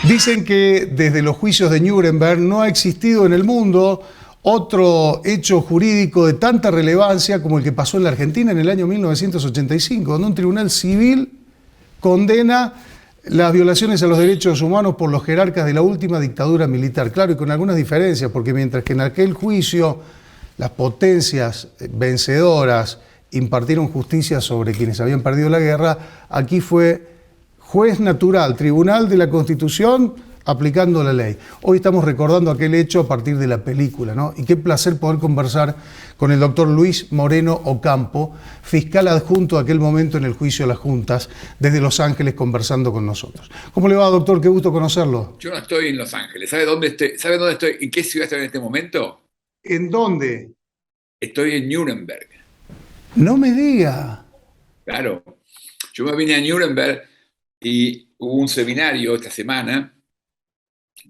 Dicen que desde los juicios de Nuremberg no ha existido en el mundo otro hecho jurídico de tanta relevancia como el que pasó en la Argentina en el año 1985, donde un tribunal civil condena las violaciones a los derechos humanos por los jerarcas de la última dictadura militar. Claro, y con algunas diferencias, porque mientras que en aquel juicio las potencias vencedoras impartieron justicia sobre quienes habían perdido la guerra, aquí fue juez natural, Tribunal de la Constitución, aplicando la ley. Hoy estamos recordando aquel hecho a partir de la película, ¿no? Y qué placer poder conversar con el doctor Luis Moreno Ocampo, fiscal adjunto a aquel momento en el juicio de las juntas, desde Los Ángeles, conversando con nosotros. ¿Cómo le va, doctor? Qué gusto conocerlo. Yo no estoy en Los Ángeles. ¿Sabe dónde estoy? ¿Sabe dónde estoy? ¿En qué ciudad estoy en este momento? ¿En dónde? Estoy en Nuremberg. No me diga. Claro. Yo me vine a Nuremberg y hubo un seminario esta semana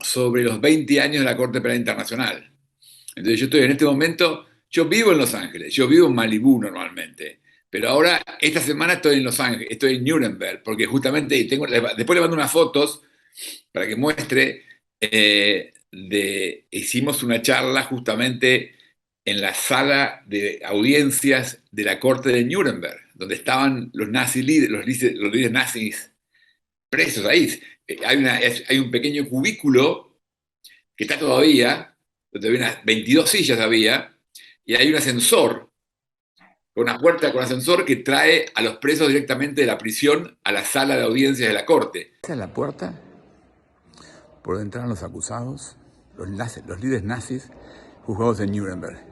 sobre los 20 años de la Corte Penal Internacional. Entonces yo estoy en este momento, yo vivo en Los Ángeles, yo vivo en Malibú normalmente, pero ahora esta semana estoy en Los Ángeles, estoy en Nuremberg, porque justamente después le mando unas fotos para que muestre, hicimos una charla justamente en la sala de audiencias de la Corte de Nuremberg, donde estaban los los líderes nazis presos ahí. Hay un pequeño cubículo que está todavía, donde había unas 22 sillas había, y hay un ascensor, con una puerta con ascensor que trae a los presos directamente de la prisión a la sala de audiencias de la corte. Esa es la puerta por donde entraron los acusados, los líderes nazis juzgados en Nuremberg.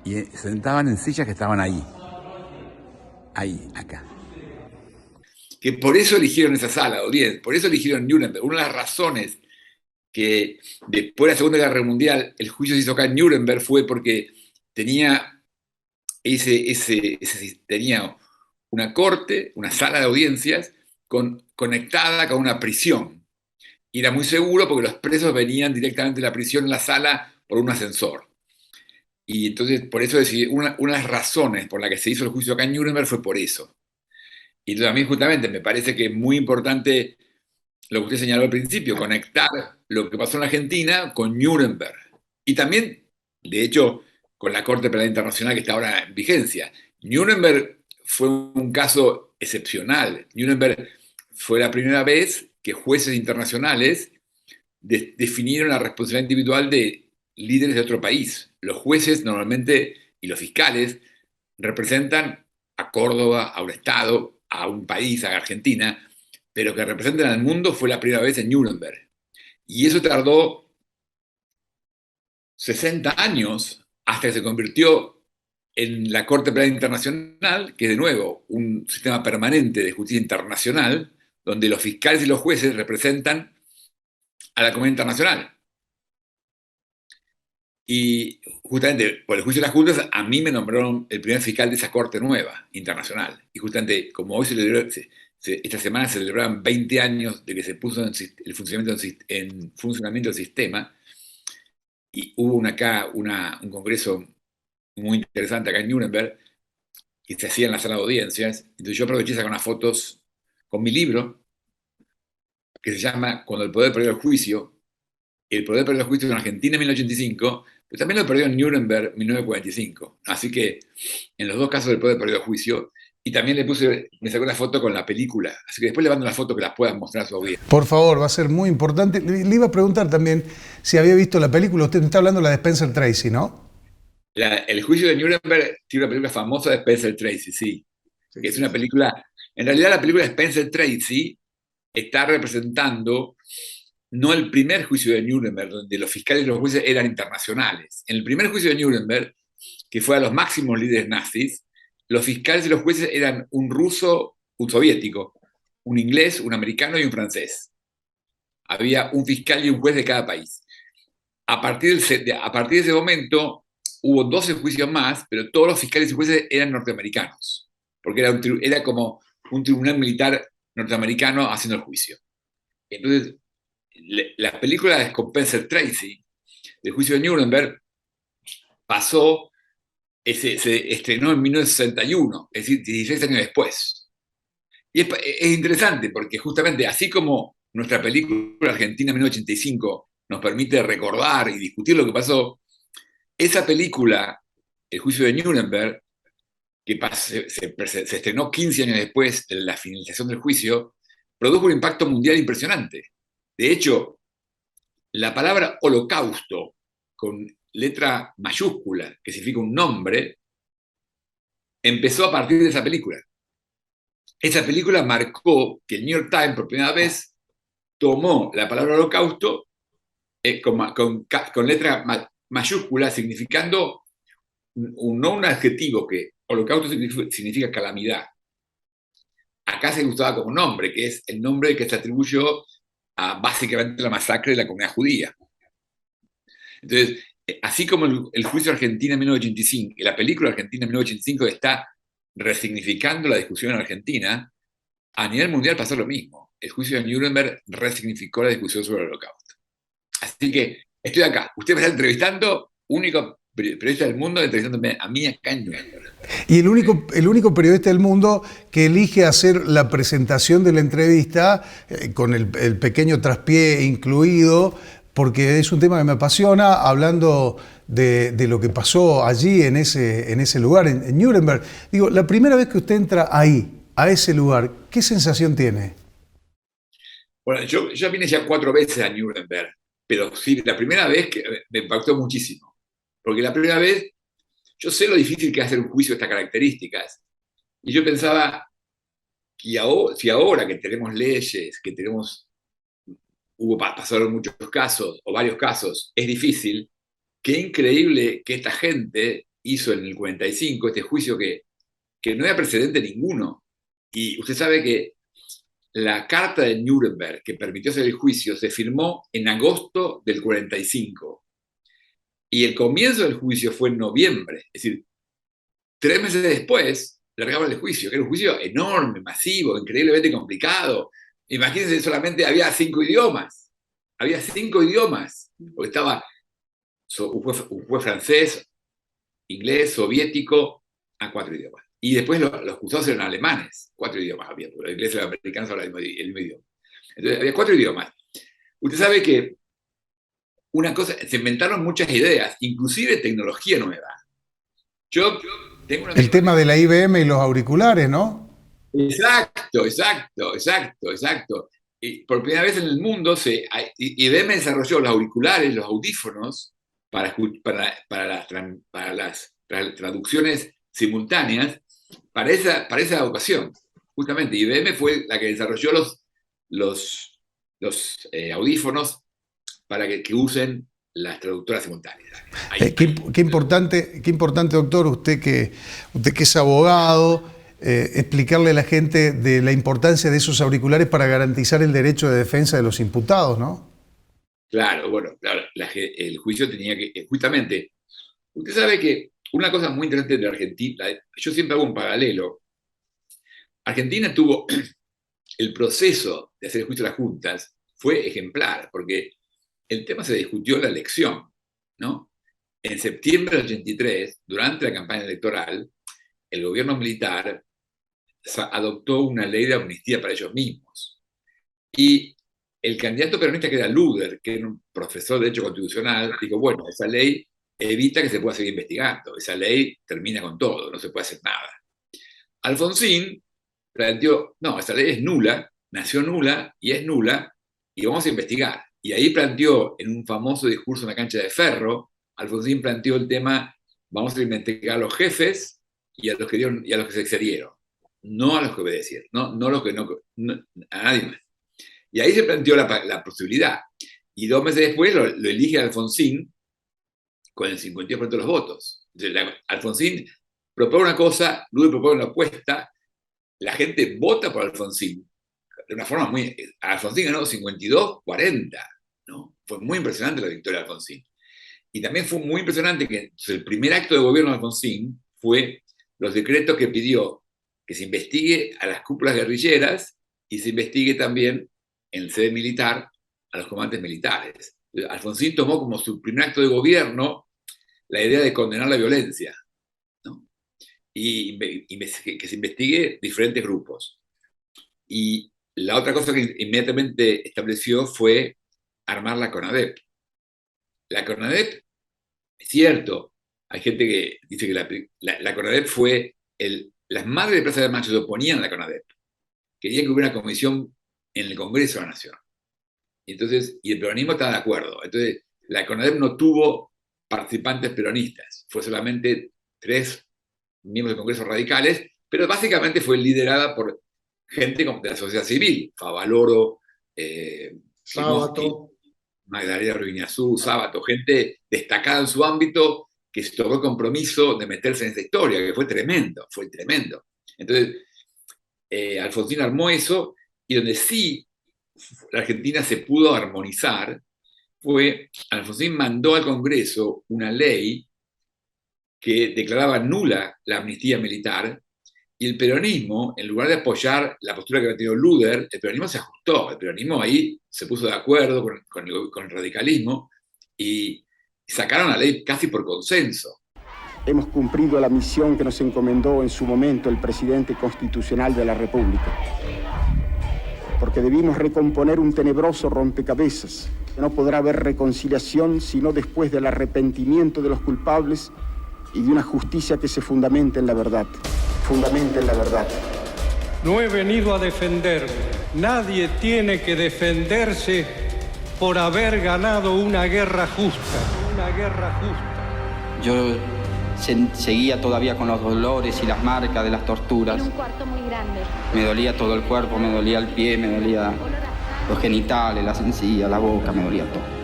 Y se sentaban en sillas que estaban ahí, acá. Que por eso eligieron esa sala de audiencias, por eso eligieron Nuremberg. Una de las razones que después de la Segunda Guerra Mundial el juicio se hizo acá en Nuremberg fue porque tenía tenía una corte, una sala de audiencias conectada con una prisión. Y era muy seguro porque los presos venían directamente de la prisión a la sala por un ascensor. Y entonces, por eso decidí, una de las razones por la que se hizo el juicio acá en Nuremberg fue por eso. Y entonces a mí justamente me parece que es muy importante lo que usted señaló al principio, conectar lo que pasó en la Argentina con Nuremberg. Y también, de hecho, con la Corte Penal Internacional que está ahora en vigencia. Nuremberg fue un caso excepcional. Nuremberg fue la primera vez que jueces internacionales definieron la responsabilidad individual de líderes de otro país. Los jueces normalmente y los fiscales representan a Córdoba, a un estado, a un país, a Argentina, pero que representan al mundo fue la primera vez en Nuremberg. Y eso tardó 60 años hasta que se convirtió en la Corte Penal Internacional, que es de nuevo un sistema permanente de justicia internacional, donde los fiscales y los jueces representan a la comunidad internacional. Y justamente por el juicio de las juntas, a mí me nombraron el primer fiscal de esa corte nueva, internacional. Y justamente como hoy esta semana se celebraban 20 años de que se puso en funcionamiento el sistema, y hubo un congreso muy interesante acá en Nuremberg, que se hacía en la sala de audiencias. Entonces yo aproveché a sacar unas fotos con mi libro, que se llama Cuando el poder perdió el juicio. El poder perdió el juicio en Argentina en 1985, pero también lo perdió en Nuremberg en 1945. Así que en los dos casos el poder perdió el juicio. Y también me sacó una foto con la película. Así que después le mando una foto que las puedan mostrar a su audiencia. Por favor, va a ser muy importante. Le iba a preguntar también si había visto la película. Usted me está hablando de la de Spencer Tracy, ¿no? El juicio de Nuremberg tiene una película famosa de Spencer Tracy, sí. Que es una película. En realidad, la película de Spencer Tracy está representando no el primer juicio de Nuremberg, donde los fiscales y los jueces eran internacionales. En el primer juicio de Nuremberg, que fue a los máximos líderes nazis, los fiscales y los jueces eran un ruso, un soviético, un inglés, un americano y un francés. Había un fiscal y un juez de cada país. A partir de ese momento hubo 12 juicios más, pero todos los fiscales y jueces eran norteamericanos, porque era como un tribunal militar norteamericano haciendo el juicio. Entonces, la película de Spencer Tracy, del juicio de Nuremberg, se estrenó en 1961, es decir, 16 años después. Y es interesante porque justamente así como nuestra película Argentina 1985 nos permite recordar y discutir lo que pasó, esa película, El juicio de Nuremberg, que se estrenó 15 años después de la finalización del juicio, produjo un impacto mundial impresionante. De hecho, la palabra holocausto, con letra mayúscula, que significa un nombre, empezó a partir de esa película. Esa película marcó que el New York Times, por primera vez, tomó la palabra holocausto con letra mayúscula, significando no un adjetivo, que holocausto significa calamidad. Acá se usaba como nombre, que es el nombre que se atribuyó a básicamente la masacre de la comunidad judía. Entonces, así como el juicio Argentina en 1985 y la película Argentina en 1985 está resignificando la discusión en Argentina, a nivel mundial pasó lo mismo. El juicio de Nuremberg resignificó la discusión sobre el holocausto. Así que estoy acá. Usted me está entrevistando, único periodista del mundo, entrevistándome a mí acá en Nuremberg. Y el único periodista del mundo que elige hacer la presentación de la entrevista con el pequeño traspié incluido, porque es un tema que me apasiona, hablando de lo que pasó allí en ese lugar, en Nuremberg. Digo, la primera vez que usted entra ahí, a ese lugar, ¿qué sensación tiene? Bueno, yo vine ya 4 veces a Nuremberg, pero sí, la primera vez que me impactó muchísimo. Porque la primera vez, yo sé lo difícil que es hacer un juicio de estas características. Y yo pensaba, si ahora que tenemos leyes, que pasaron muchos casos, o varios casos, es difícil, qué increíble que esta gente hizo en el 45 este juicio que no había precedente ninguno. Y usted sabe que la carta de Nuremberg que permitió hacer el juicio se firmó en agosto del 45. Y el comienzo del juicio fue en noviembre. Es decir, 3 meses después largaban el juicio, que era un juicio enorme, masivo, increíblemente complicado. Imagínense, solamente había 5 idiomas. Había 5 idiomas. Porque estaba un juez francés, inglés, soviético, a 4 idiomas. Y después los acusados eran alemanes, 4 idiomas había, porque los ingleses y los americanos hablan el mismo idioma. Entonces había 4 idiomas. Usted sabe que una cosa, se inventaron muchas ideas, inclusive tecnología nueva. Yo tengo una El tema de la IBM y los auriculares, ¿no? Exacto. Y por primera vez en el mundo, IBM desarrolló los auriculares, los audífonos, para las traducciones simultáneas, para esa ocasión. Justamente, IBM fue la que desarrolló los audífonos para que usen las traductoras simultáneas. Qué importante, doctor, usted que es abogado, explicarle a la gente de la importancia de esos auriculares para garantizar el derecho de defensa de los imputados, ¿no? Claro, bueno, claro, el juicio tenía que, justamente, usted sabe que una cosa muy interesante de Argentina, yo siempre hago un paralelo. Argentina tuvo el proceso de hacer el juicio a las juntas, fue ejemplar, porque el tema se discutió en la elección, ¿no? En septiembre del 83, durante la campaña electoral, el gobierno militar adoptó una ley de amnistía para ellos mismos. Y el candidato peronista, que era Luder, que era un profesor de Derecho Constitucional, dijo, bueno, esa ley evita que se pueda seguir investigando, esa ley termina con todo, no se puede hacer nada. Alfonsín planteó, no, esa ley es nula, nació nula y es nula, y vamos a investigar. Y ahí planteó, en un famoso discurso en la cancha de Ferro, Alfonsín planteó el tema, vamos a investigar a los jefes y a los que se excedieron, no a los que obedecieron, no a los que a nadie más. Y ahí se planteó la posibilidad. Y 2 meses después lo elige Alfonsín con el 52% de los votos. Entonces, Alfonsín propone una cosa, Luis propone una opuesta, la gente vota por Alfonsín de una forma muy... Alfonsín ganó 52-40, ¿no? Fue muy impresionante la victoria de Alfonsín. Y también fue muy impresionante que el primer acto de gobierno de Alfonsín fue los decretos que pidió que se investigue a las cúpulas guerrilleras y se investigue también en el sede militar a los comandantes militares. Alfonsín tomó como su primer acto de gobierno la idea de condenar la violencia, ¿no? Y que se investigue diferentes grupos. Y la otra cosa que inmediatamente estableció fue armar la CONADEP. La CONADEP, es cierto, hay gente que dice que la CONADEP fue las madres de Plaza de Mayo se oponían a la CONADEP. Querían que hubiera una comisión en el Congreso de la Nación. Y el peronismo estaba de acuerdo. Entonces, la CONADEP no tuvo participantes peronistas. Fue solamente 3 miembros del Congreso radicales, pero básicamente fue liderada por gente de la sociedad civil. Favaloro, Sábato. Magdalena Rubiñazú, Sábato, gente destacada en su ámbito que se tomó el compromiso de meterse en esta historia, que fue tremendo, fue tremendo. Entonces, Alfonsín armó eso, y donde sí la Argentina se pudo armonizar fue, Alfonsín mandó al Congreso una ley que declaraba nula la amnistía militar, y el peronismo, en lugar de apoyar la postura que había tenido Luder, el peronismo se ajustó, el peronismo ahí se puso de acuerdo con el radicalismo, y sacaron la ley casi por consenso. Hemos cumplido la misión que nos encomendó en su momento el presidente constitucional de la República, porque debimos recomponer un tenebroso rompecabezas, que no podrá haber reconciliación sino después del arrepentimiento de los culpables y de una justicia que se fundamente en la verdad. Fundamente en la verdad. No he venido a defenderme. Nadie tiene que defenderse por haber ganado una guerra justa. Una guerra justa. Yo seguía todavía con los dolores y las marcas de las torturas. En un cuarto muy grande. Me dolía todo el cuerpo, me dolía el pie, me dolía los genitales, las encías, la boca, me dolía todo.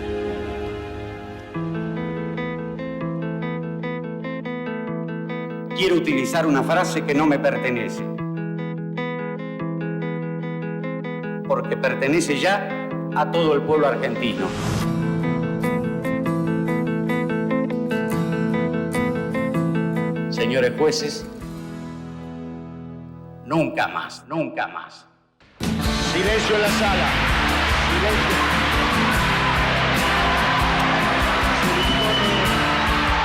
Quiero utilizar una frase que no me pertenece, porque pertenece ya a todo el pueblo argentino. Señores jueces, nunca más, nunca más. Silencio en la sala. Silencio.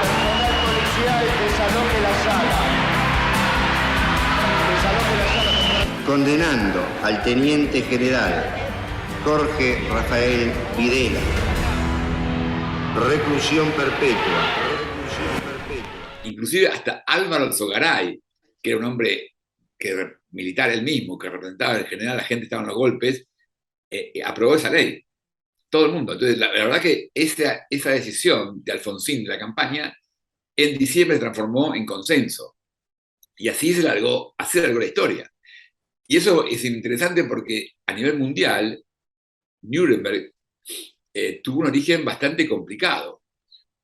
Personal policial, desaloje la sala. Desaloje la sala. Condenando al teniente general Jorge Rafael Videla. Reclusión perpetua. Inclusive hasta Álvaro Alzogaray, que era un hombre militar él mismo, que representaba en general a la gente que estaba en los golpes, aprobó esa ley. Todo el mundo. Entonces, la verdad que esa decisión de Alfonsín de la campaña, en diciembre se transformó en consenso. Y así se alargó la historia. Y eso es interesante porque a nivel mundial, Nuremberg tuvo un origen bastante complicado.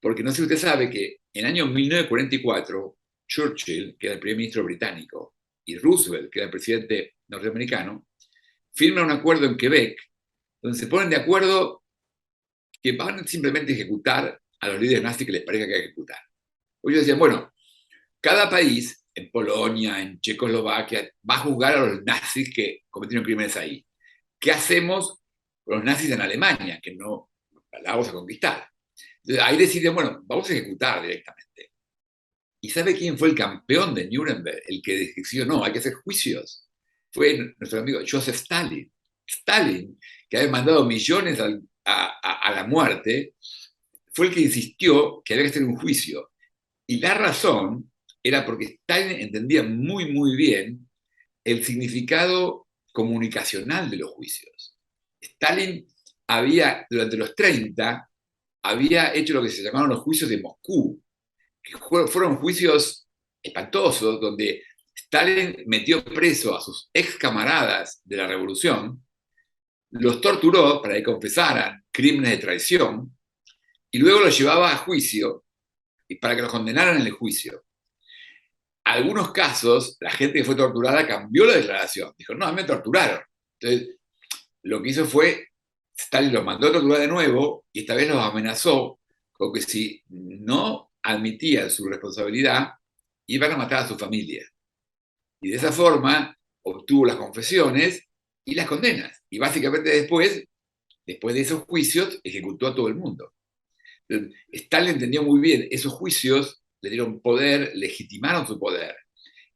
Porque no sé si usted sabe que en el año 1944, Churchill, que era el primer ministro británico, y Roosevelt, que era el presidente norteamericano, firman un acuerdo en Quebec, donde se ponen de acuerdo que van simplemente a ejecutar a los líderes nazis que les parezca que hay que ejecutar. Ellos decían, bueno, cada país, en Polonia, en Checoslovaquia, va a juzgar a los nazis que cometieron crímenes ahí. ¿Qué hacemos con los nazis en Alemania, que no la vamos a conquistar? Entonces ahí deciden, bueno, vamos a ejecutar directamente. ¿Y sabe quién fue el campeón de Nuremberg? El que decidió, no, hay que hacer juicios. Fue nuestro amigo Joseph Stalin. Stalin, que había mandado millones a la muerte, fue el que insistió que había que hacer un juicio. Y la razón era porque Stalin entendía muy, muy bien el significado comunicacional de los juicios. Stalin había, durante los 30, había hecho lo que se llamaron los juicios de Moscú, que fueron juicios espantosos, donde Stalin metió preso a sus ex camaradas de la revolución, los torturó para que confesaran crímenes de traición, y luego los llevaba a juicio para que los condenaran en el juicio. En algunos casos, la gente que fue torturada cambió la declaración. Dijo, no, a mí me torturaron. Entonces, lo que hizo fue, Stalin los mandó a torturar de nuevo, y esta vez los amenazó con que si no admitían su responsabilidad, iban a matar a su familia. Y de esa forma obtuvo las confesiones y las condenas. Y básicamente después de esos juicios, ejecutó a todo el mundo. Stalin entendió muy bien, esos juicios le dieron poder, legitimaron su poder.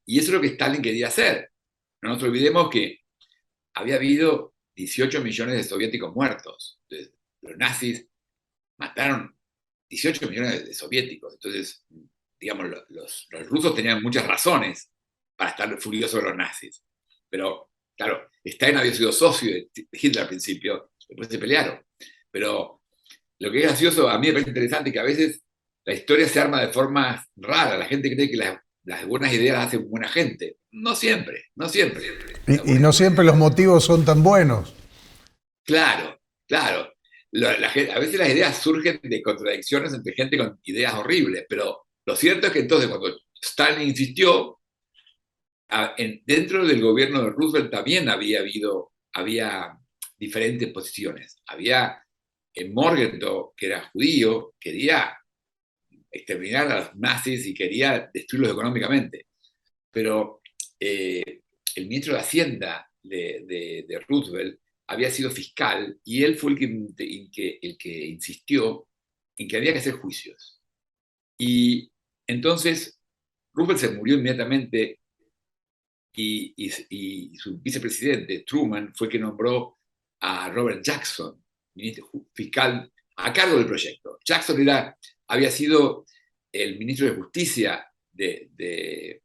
Y eso es lo que Stalin quería hacer. No nos olvidemos que había habido 18 millones de soviéticos muertos. Entonces, los nazis mataron 18 millones de soviéticos. Entonces, digamos, los rusos tenían muchas razones para estar furiosos de los nazis. Pero, claro, Stalin había sido socio de Hitler al principio, después se pelearon. Pero lo que es gracioso, a mí me parece interesante que a veces la historia se arma de forma rara. La gente cree que las buenas ideas las hace buena gente. No siempre, no siempre. Y no siempre los motivos son tan buenos. Claro, claro. A veces las ideas surgen de contradicciones entre gente con ideas horribles, pero lo cierto es que entonces cuando Stalin insistió, dentro del gobierno de Roosevelt también había diferentes posiciones. Había Morgenthau, que era judío, quería exterminar a los nazis y quería destruirlos económicamente. Pero el ministro de Hacienda de Roosevelt había sido fiscal y él fue el que insistió en que había que hacer juicios. Y entonces Roosevelt se murió inmediatamente y su vicepresidente, Truman, fue que nombró a Robert Jackson, ministro fiscal, a cargo del proyecto. Jackson había sido el ministro de Justicia ¿De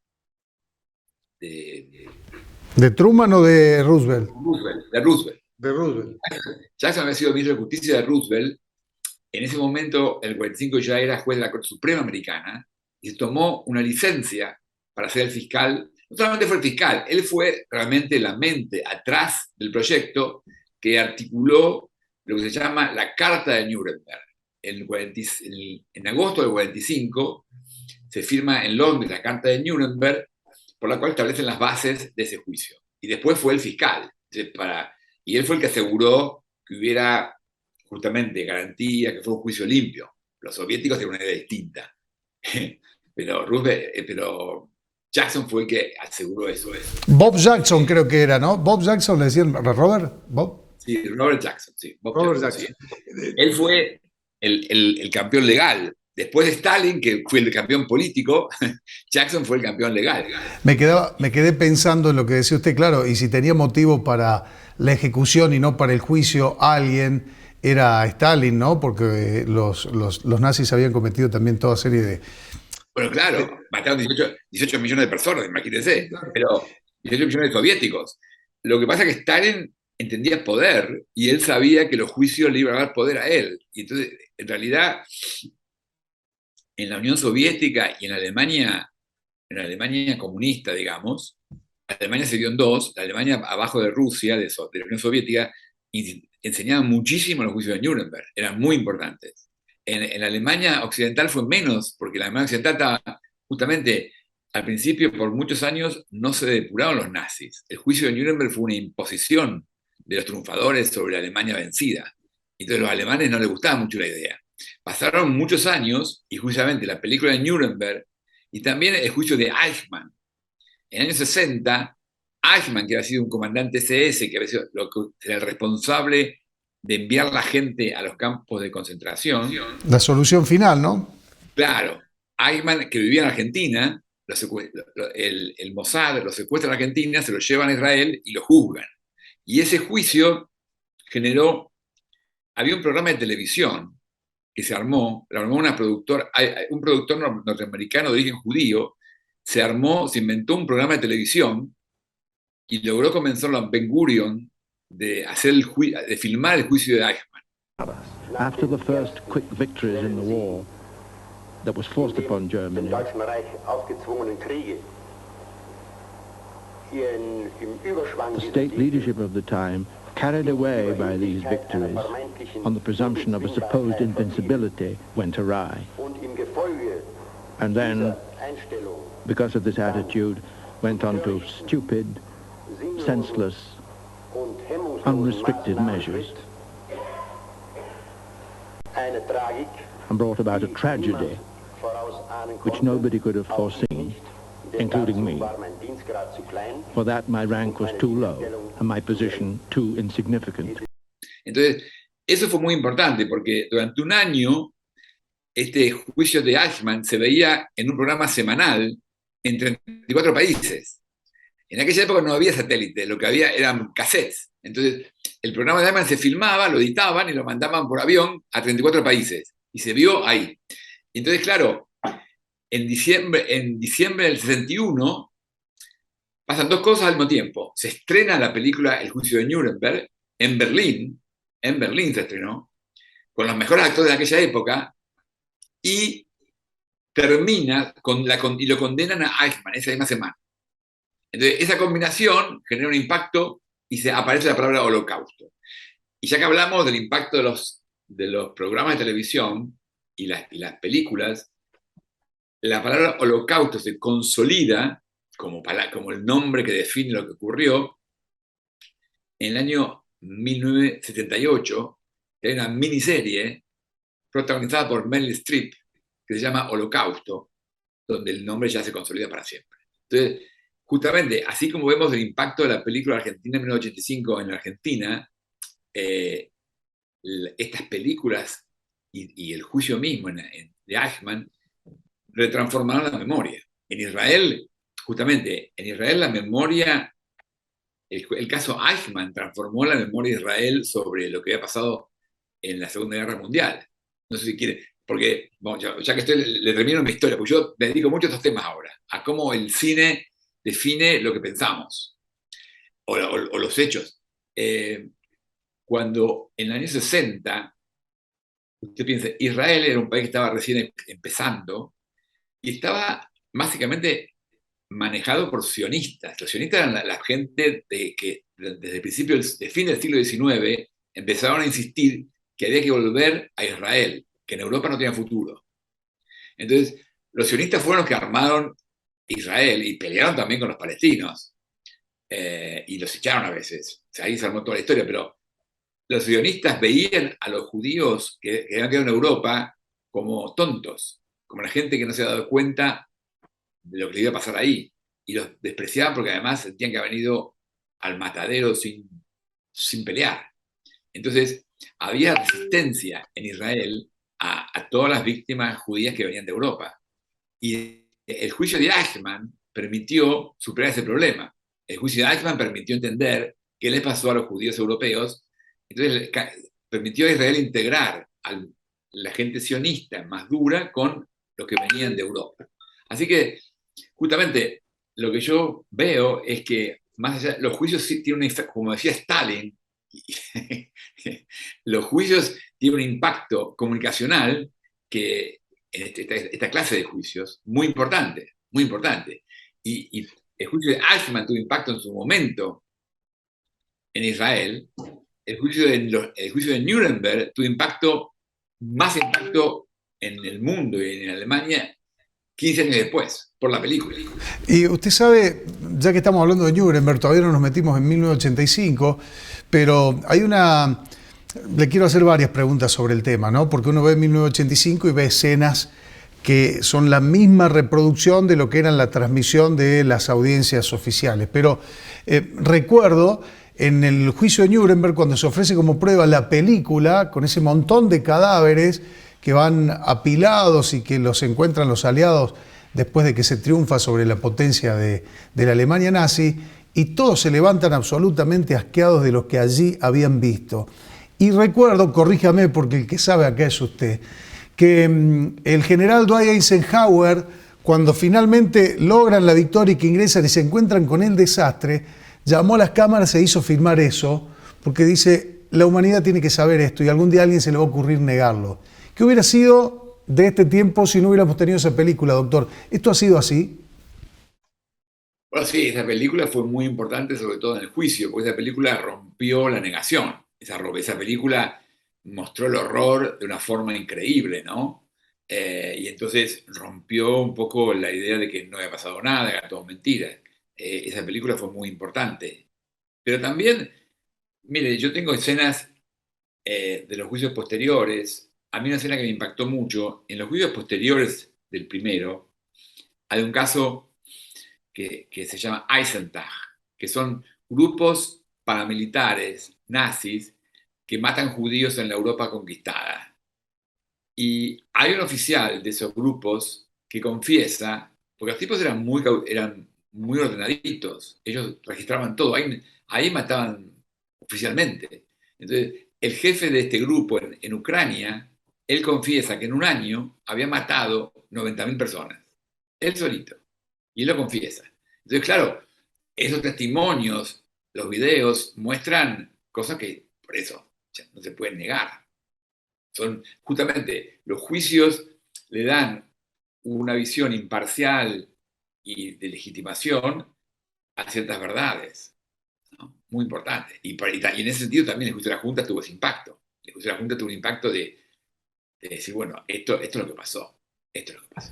Truman o de Roosevelt? De Roosevelt. De Roosevelt. Jackson había sido ministro de Justicia de Roosevelt. En ese momento, el 45 ya era juez de la Corte Suprema Americana y tomó una licencia para ser el fiscal. No solamente fue el fiscal, él fue realmente la mente atrás del proyecto que articuló lo que se llama la Carta de Nuremberg. En agosto del 45 se firma en Londres la Carta de Nuremberg, por la cual establecen las bases de ese juicio. Y después fue el fiscal, y él fue el que aseguró que hubiera justamente garantía, que fue un juicio limpio. Los soviéticos tenían una idea distinta, pero Jackson fue el que aseguró eso. Bob Jackson creo que era, ¿no? Bob Jackson le decían, ¿Robert? ¿Bob? Sí, Robert Jackson, sí. Robert Jackson. Sí. Él fue el campeón legal. Después de Stalin, que fue el campeón político, Jackson fue el campeón legal. Me quedé pensando en lo que decía usted, claro, y si tenía motivo para la ejecución y no para el juicio alguien, era Stalin, ¿no? Porque los nazis habían cometido también toda serie de... Bueno, claro, mataron 18 millones de personas, imagínense, pero 18 millones de soviéticos. Lo que pasa es que Stalin entendía poder y él sabía que los juicios le iban a dar poder a él. Y entonces, en realidad, en la Unión Soviética y en la Alemania comunista, digamos, Alemania se dio en dos, la Alemania abajo de Rusia, de la Unión Soviética, enseñaban muchísimo los juicios de Nuremberg, eran muy importantes. En la Alemania occidental fue menos, porque la Alemania occidental estaba justamente, al principio, por muchos años, no se depuraron los nazis. El juicio de Nuremberg fue una imposición de los triunfadores sobre la Alemania vencida. Entonces a los alemanes no les gustaba mucho la idea. Pasaron muchos años, y justamente la película de Nuremberg, y también el juicio de Eichmann. En el año 60, Eichmann, que había sido un comandante SS, que había sido era el responsable de enviar la gente a los campos de concentración. La solución final, ¿no? Claro. Eichmann, que vivía en Argentina, el Mossad lo secuestra en Argentina, se lo llevan a Israel y lo juzgan. Y ese juicio generó... Había un programa de televisión que se armó, un productor norteamericano de origen judío, se inventó un programa de televisión y logró convencerlo a Ben Gurion de filmar el juicio de Eichmann. After the first quick victories in the war that was forced upon Germany, the state leadership of the time, carried away by these victories on the presumption of a supposed invincibility, went awry. And then, because of this attitude, went on to stupid, senseless, unrestricted measures, and brought about a tragedy which nobody could have foreseen, including me. For that, my rank was too low and my position too insignificant. Entonces, eso fue muy importante porque durante un año este juicio de Eichmann se veía en un programa semanal en 34 países. En aquella época no había satélite, lo que había eran cassettes. Entonces, el programa de Eichmann se filmaba, lo editaban y lo mandaban por avión a 34 países. Y se vio ahí. Entonces, claro, en diciembre del 61 pasan dos cosas al mismo tiempo. Se estrena la película El juicio de Nuremberg en Berlín se estrenó, con los mejores actores de aquella época, y termina y lo condenan a Eichmann esa misma semana. Entonces, esa combinación genera un impacto y aparece la palabra holocausto. Y ya que hablamos del impacto de los programas de televisión y las películas, la palabra holocausto se consolida como el nombre que define lo que ocurrió en el año 1978, que hay una miniserie protagonizada por Meryl Streep que se llama Holocausto, donde el nombre ya se consolida para siempre. Entonces, justamente, así como vemos el impacto de la película argentina en 1985 en la Argentina, estas películas y el juicio mismo de Eichmann retransformaron la memoria. En Israel, justamente, la memoria, el caso Eichmann transformó la memoria de Israel sobre lo que había pasado en la Segunda Guerra Mundial. No sé si quiere, porque bueno, ya que le termino mi historia, porque yo me dedico mucho a estos temas ahora, a cómo el cine define lo que pensamos, o los hechos. Cuando en el año 60, usted piensa, Israel era un país que estaba recién empezando, y estaba básicamente manejado por sionistas. Los sionistas eran la gente que desde el principio, de fin del siglo XIX, empezaron a insistir que había que volver a Israel, que en Europa no tenía futuro. Entonces, los sionistas fueron los que armaron Israel y pelearon también con los palestinos. Y los echaron a veces. O sea, ahí se armó toda la historia, pero los sionistas veían a los judíos que habían quedado en Europa como tontos, como la gente que no se había dado cuenta de lo que le iba a pasar ahí. Y los despreciaban porque además sentían que habían ido al matadero sin pelear. Entonces, había resistencia en Israel a todas las víctimas judías que venían de Europa. Y el juicio de Eichmann permitió superar ese problema. El juicio de Eichmann permitió entender qué les pasó a los judíos europeos. Entonces, permitió a Israel integrar a la gente sionista más dura con los que venían de Europa. Así que, justamente, lo que yo veo es que, más allá, los juicios sí tienen un efecto, como decía Stalin, los juicios tienen un impacto comunicacional que en esta clase de juicios, muy importante, muy importante. Y el juicio de Eichmann tuvo impacto en su momento en Israel. El juicio de Nuremberg tuvo más impacto en el mundo y en Alemania 15 años después, por la película. Y usted sabe, ya que estamos hablando de Nuremberg, todavía no nos metimos en 1985, pero le quiero hacer varias preguntas sobre el tema, ¿no? Porque uno ve 1985 y ve escenas que son la misma reproducción de lo que era la transmisión de las audiencias oficiales. Pero recuerdo en el juicio de Nuremberg, cuando se ofrece como prueba la película, con ese montón de cadáveres que van apilados y que los encuentran los aliados después de que se triunfa sobre la potencia de la Alemania nazi, y todos se levantan absolutamente asqueados de lo que allí habían visto. Y recuerdo, corríjame porque el que sabe acá es usted, que el general Dwight Eisenhower, cuando finalmente logran la victoria y que ingresan y se encuentran con el desastre, llamó a las cámaras e hizo filmar eso, porque dice, la humanidad tiene que saber esto y algún día a alguien se le va a ocurrir negarlo. ¿Qué hubiera sido de este tiempo si no hubiéramos tenido esa película, doctor? ¿Esto ha sido así? Bueno, sí, esa película fue muy importante, sobre todo en el juicio, porque esa película rompió la negación. Esa película mostró el horror de una forma increíble, ¿no? Y entonces rompió un poco la idea de que no había pasado nada, era todo mentira. Esa película fue muy importante. Pero también, mire, yo tengo escenas de los juicios posteriores. A mí una escena que me impactó mucho, en los juicios posteriores del primero, hay un caso que se llama Eisenthal, que son grupos paramilitares nazis que matan judíos en la Europa conquistada. Y hay un oficial de esos grupos que confiesa, porque los tipos eran muy ordenaditos. Ellos registraban todo. Ahí mataban oficialmente. Entonces, el jefe de este grupo en Ucrania, él confiesa que en un año había matado 90.000 personas. Él solito. Y él lo confiesa. Entonces, claro, esos testimonios, los videos, muestran cosas que, por eso, no se pueden negar. Son justamente los juicios le dan una visión imparcial y de legitimación a ciertas verdades, ¿no? Muy importantes. Y en ese sentido también el juicio de la Junta tuvo ese impacto. El juicio de la Junta tuvo un impacto de decir, bueno, esto es lo que pasó. Esto es lo que pasó.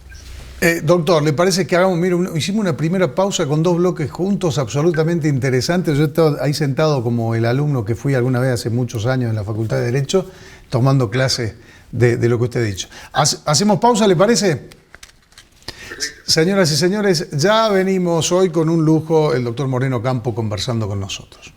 Doctor, ¿le parece que hagamos, mire, hicimos una primera pausa con 2 bloques juntos absolutamente interesantes? Yo he estado ahí sentado como el alumno que fui alguna vez hace muchos años en la Facultad de Derecho, tomando clases de lo que usted ha dicho. ¿Hacemos pausa, le parece? Señoras y señores, ya venimos hoy con un lujo, el doctor Moreno Campo conversando con nosotros.